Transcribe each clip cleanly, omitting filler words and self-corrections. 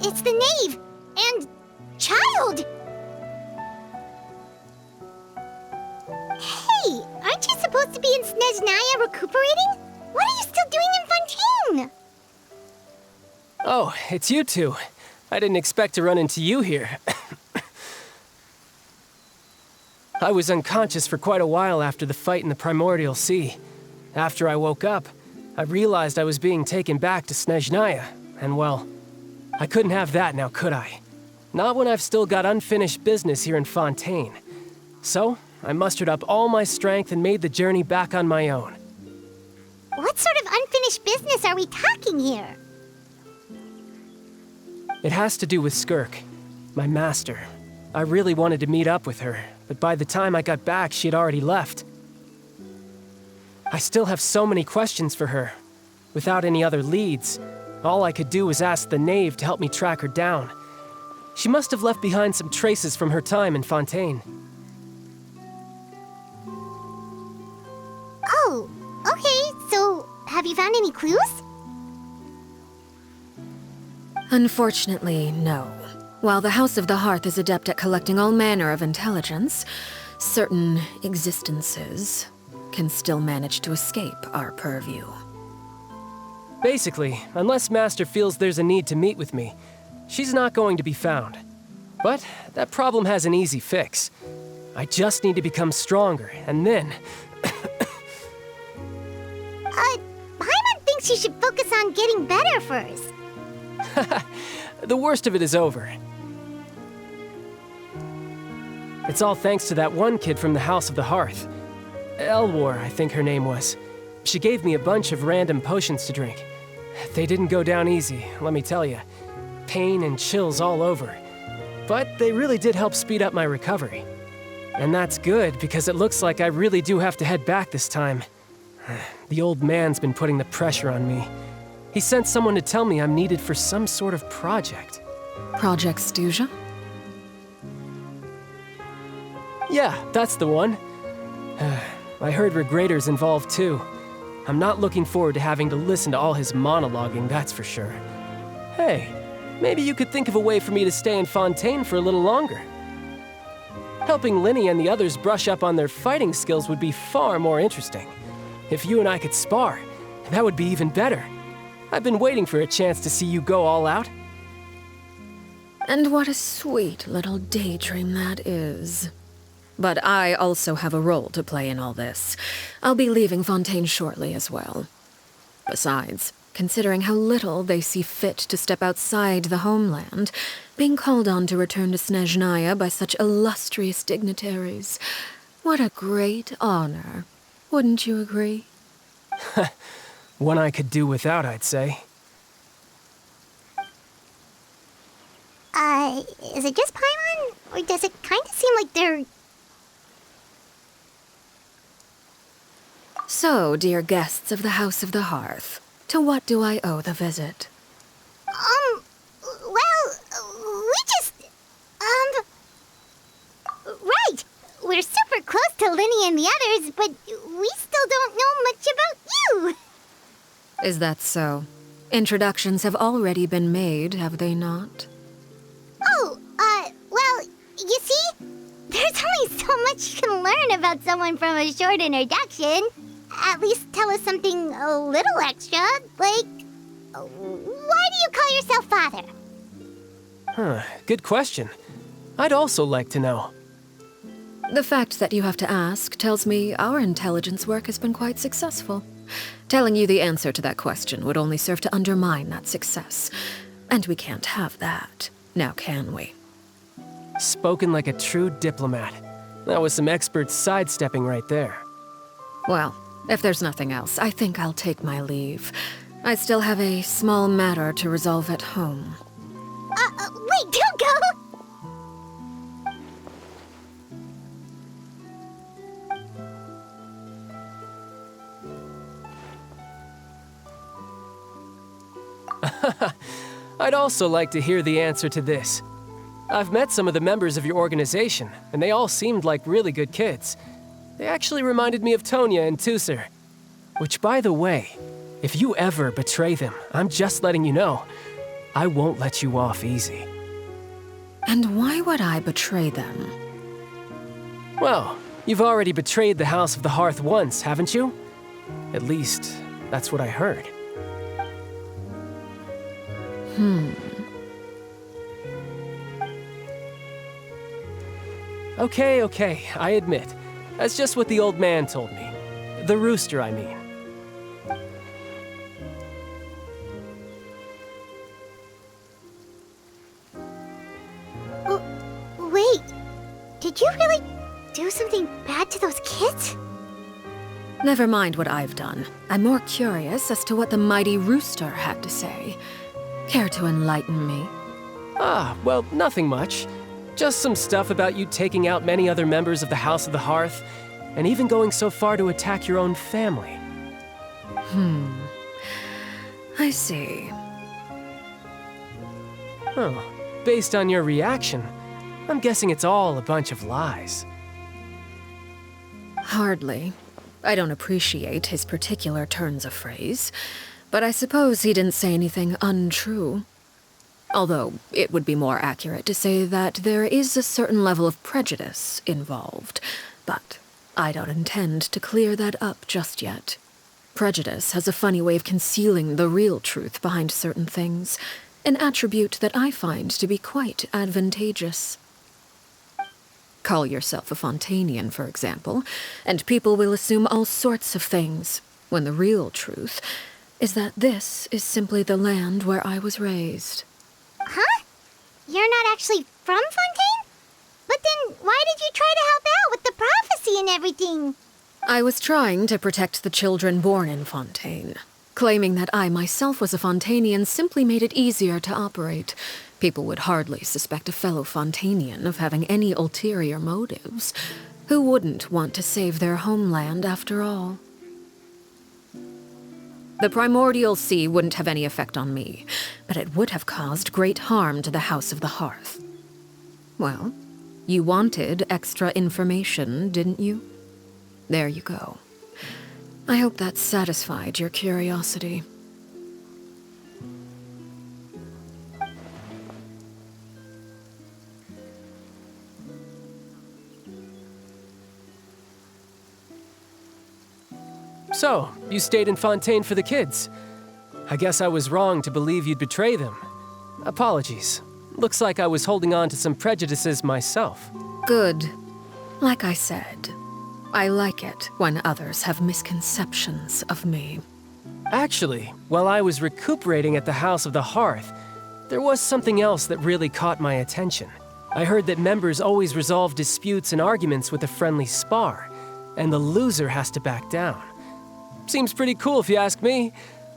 it's the Knave and Childe. Hey, aren't you supposed to be in Snezhnaya recuperating? What are you still doing in Fontaine? Oh, it's you two. I didn't expect to run into you here. I was unconscious for quite a while after the fight in the Primordial Sea. After I woke up, I realized I was being taken back to Snezhnaya, and well, I couldn't have that now, could I? Not when I've still got unfinished business here in Fontaine. So, I mustered up all my strength and made the journey back on my own. What sort of unfinished business are we talking here? It has to do with Skirk, my master. I really wanted to meet up with her, but by the time I got back, she had already left. I still have so many questions for her. Without any other leads, all I could do was ask the Knave to help me track her down. She must have left behind some traces from her time in Fontaine. Oh, okay, so have you found any clues? Unfortunately, no. While the House of the Hearth is adept at collecting all manner of intelligence, certain existences can still manage to escape our purview. Basically, unless Master feels there's a need to meet with me, she's not going to be found. But that problem has an easy fix. I just need to become stronger, and then... Paimon thinks you should focus on getting better first. The worst of it is over. It's all thanks to that one kid from the House of the Hearth. Elwar, I think her name was. She gave me a bunch of random potions to drink. They didn't go down easy, let me tell you. Pain and chills all over. But they really did help speed up my recovery. And that's good, because it looks like I really do have to head back this time. The old man's been putting the pressure on me. He sent someone to tell me I'm needed for some sort of project. Project Stuja? Yeah, that's the one. I heard Regrator's involved too. I'm not looking forward to having to listen to all his monologuing, that's for sure. Hey, maybe you could think of a way for me to stay in Fontaine for a little longer. Helping Linny and the others brush up on their fighting skills would be far more interesting. If you and I could spar, that would be even better. I've been waiting for a chance to see you go all out. And what a sweet little daydream that is. But I also have a role to play in all this. I'll be leaving Fontaine shortly as well. Besides, considering how little they see fit to step outside the homeland, being called on to return to Snezhnaya by such illustrious dignitaries, what a great honor. Wouldn't you agree? One I could do without, I'd say. Is it just Paimon? Or does it kind of seem like they're... So, dear guests of the House of the Hearth, to what do I owe the visit? we just... Right! We're super close to Linny and the others, but we still don't know much about you! Is that so? Introductions have already been made, have they not? Oh, well, you see? There's only so much you can learn about someone from a short introduction. At least tell us something a little extra, like... Why do you call yourself father? Good question. I'd also like to know. The fact that you have to ask tells me our intelligence work has been quite successful. Telling you the answer to that question would only serve to undermine that success. And we can't have that, now can we? Spoken like a true diplomat. That was some expert sidestepping right there. Well, if there's nothing else, I think I'll take my leave. I still have a small matter to resolve at home. Wait, don't go! I'd also like to hear the answer to this. I've met some of the members of your organization, and they all seemed like really good kids. They actually reminded me of Tonya and Tusser. Which, by the way, if you ever betray them, I'm just letting you know. I won't let you off easy. And why would I betray them? Well, you've already betrayed the House of the Hearth once, haven't you? At least, that's what I heard. Okay, I admit. That's just what the old man told me. The rooster, I mean. Wait, did you really do something bad to those kids? Never mind what I've done. I'm more curious as to what the mighty rooster had to say. Care to enlighten me? Well, nothing much. Just some stuff about you taking out many other members of the House of the Hearth, and even going so far to attack your own family. I see. Oh, based on your reaction, I'm guessing it's all a bunch of lies. Hardly. I don't appreciate his particular turns of phrase, but I suppose he didn't say anything untrue. Although, it would be more accurate to say that there is a certain level of prejudice involved, but I don't intend to clear that up just yet. Prejudice has a funny way of concealing the real truth behind certain things, an attribute that I find to be quite advantageous. Call yourself a Fontanian, for example, and people will assume all sorts of things, when the real truth is that this is simply the land where I was raised. Huh? You're not actually from Fontaine? But then why did you try to help out with the prophecy and everything? I was trying to protect the children born in Fontaine. Claiming that I myself was a Fontanian simply made it easier to operate. People would hardly suspect a fellow Fontanian of having any ulterior motives. Who wouldn't want to save their homeland after all? The primordial sea wouldn't have any effect on me, but it would have caused great harm to the House of the Hearth. Well, you wanted extra information, didn't you? There you go. I hope that satisfied your curiosity. So, you stayed in Fontaine for the kids. I guess I was wrong to believe you'd betray them. Apologies. Looks like I was holding on to some prejudices myself. Good. Like I said, I like it when others have misconceptions of me. Actually, while I was recuperating at the House of the Hearth, there was something else that really caught my attention. I heard that members always resolve disputes and arguments with a friendly spar, and the loser has to back down. Seems pretty cool if you ask me.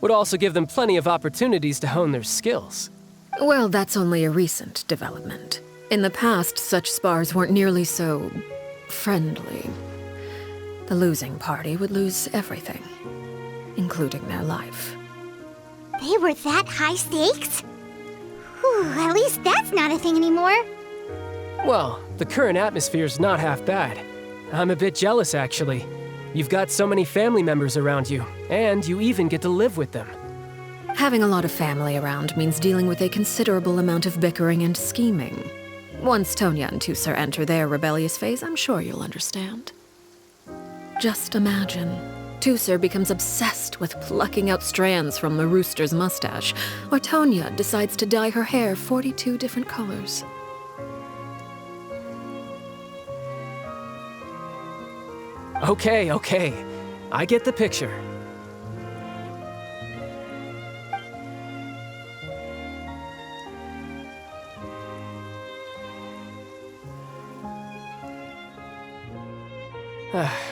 Would also give them plenty of opportunities to hone their skills. Well, that's only a recent development. In the past, such spars weren't nearly so friendly. The losing party would lose everything, including their life. They were that high stakes? Whew, at least that's not a thing anymore. Well, the current atmosphere's not half bad. I'm a bit jealous, actually. You've got so many family members around you, and you even get to live with them. Having a lot of family around means dealing with a considerable amount of bickering and scheming. Once Tonya and Tusser enter their rebellious phase, I'm sure you'll understand. Just imagine. Tusser becomes obsessed with plucking out strands from the rooster's mustache, or Tonya decides to dye her hair 42 different colors. Okay. I get the picture.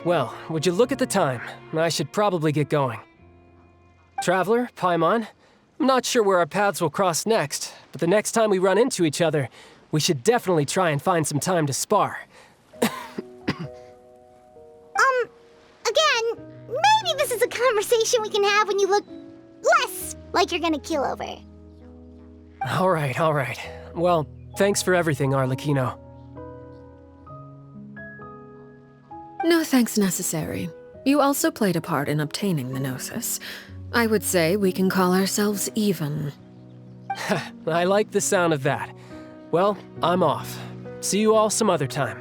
Well, would you look at the time? I should probably get going. Traveler, Paimon, I'm not sure where our paths will cross next, but the next time we run into each other, we should definitely try and find some time to spar. Again, maybe this is a conversation we can have when you look less like you're gonna keel over. All right. Well, thanks for everything, Arlecchino. No thanks necessary. You also played a part in obtaining the Gnosis. I would say we can call ourselves even. I like the sound of that. Well, I'm off. See you all some other time.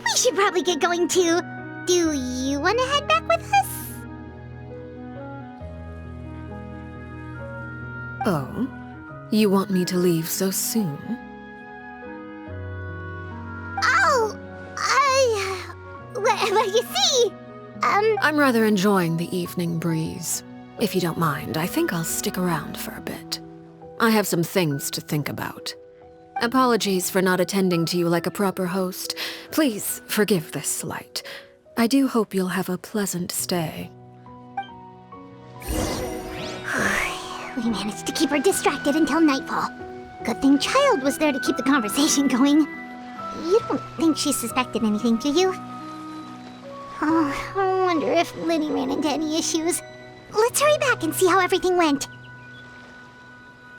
We should probably get going too. Do you want to head back with us? Oh? You want me to leave so soon? Oh, well, you see, I'm rather enjoying the evening breeze. If you don't mind, I think I'll stick around for a bit. I have some things to think about. Apologies for not attending to you like a proper host. Please forgive this slight. I do hope you'll have a pleasant stay. We managed to keep her distracted until nightfall. Good thing Childe was there to keep the conversation going. You don't think she suspected anything, do you? Oh, I wonder if Liddy ran into any issues. Let's hurry back and see how everything went.